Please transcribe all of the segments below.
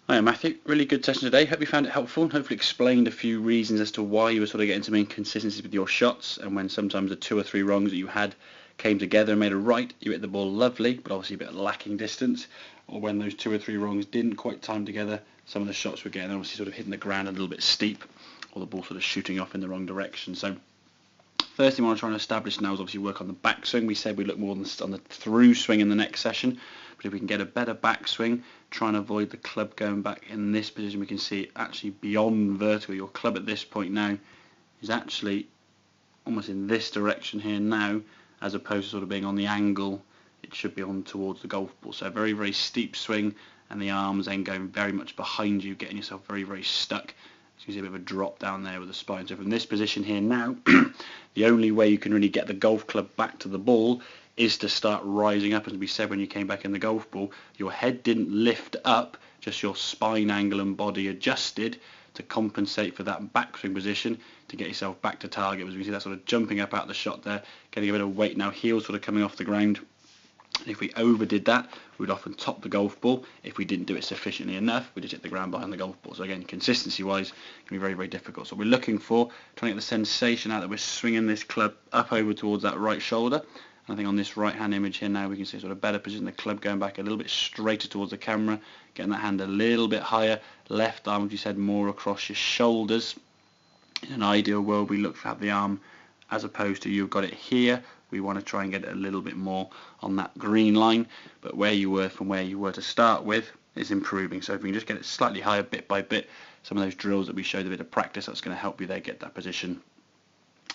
Hi, Matthew. Really good session today. Hope you found it helpful and hopefully explained a few reasons as to why you were sort of getting some inconsistencies with your shots, and when sometimes the 2 or 3 wrongs that you had came together and made a right, you hit the ball lovely, but obviously a bit lacking distance, or when those 2 or 3 wrongs didn't quite time together, some of the shots were getting obviously sort of hitting the ground a little bit steep, or the ball sort of shooting off in the wrong direction. So first thing I want to try and establish now is obviously work on the backswing. We said we'd look more on the through swing in the next session, but if we can get a better backswing, try and avoid the club going back in this position, we can see it actually beyond vertical. Your club at this point now is actually almost in this direction here now, as opposed to sort of being on the angle. It should be on towards the golf ball. So a very, very steep swing, and the arms then going very much behind you, getting yourself very, very stuck. So you can see a bit of a drop down there with the spine. So from this position here now, the only way you can really get the golf club back to the ball is to start rising up. As we said when you came back in the golf ball, your head didn't lift up, just your spine angle and body adjusted to compensate for that backswing position to get yourself back to target. As we see that sort of jumping up out the shot there, getting a bit of weight now, heels sort of coming off the ground. If we overdid that, we'd often top the golf ball. If we didn't do it sufficiently enough, we'd just hit the ground behind the golf ball. So again, consistency-wise, it can be very, very difficult. So we're looking for trying to get the sensation out that we're swinging this club up over towards that right shoulder. And I think on this right-hand image here now, we can see sort of better position the club going back a little bit straighter towards the camera, getting that hand a little bit higher. Left arm, as you said, more across your shoulders. In an ideal world, we look to have the arm as opposed to you've got it here. We want to try and get it a little bit more on that green line, but where you were from where you were to start with is improving. So if we can just get it slightly higher bit by bit, some of those drills that we showed a bit of practice, that's going to help you there get that position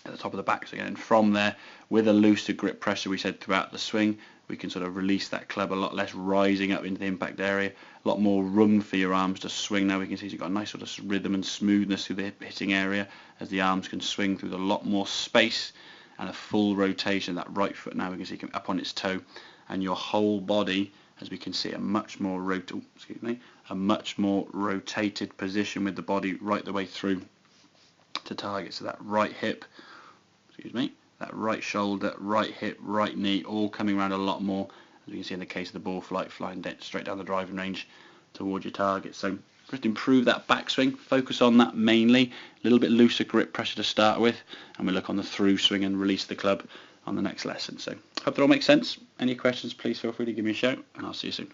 at the top of the back. So again, and from there, with a looser grip pressure, we said throughout the swing, we can sort of release that club a lot less rising up into the impact area, a lot more room for your arms to swing. Now we can see you've got a nice sort of rhythm and smoothness through the hitting area as the arms can swing through a lot more space, and a full rotation. That right foot now we can see come up on its toe, and your whole body, as we can see, a much more rotated position with the body right the way through to target. So that right hip, that right shoulder, right hip, right knee, all coming around a lot more, as we can see in the case of the ball flight, flying straight down the driving range towards your target. So just improve that backswing, focus on that mainly, a little bit looser grip pressure to start with, and we'll look on the through swing and release the club on the next lesson. So hope that all makes sense. Any questions, please feel free to give me a shout, and I'll see you soon.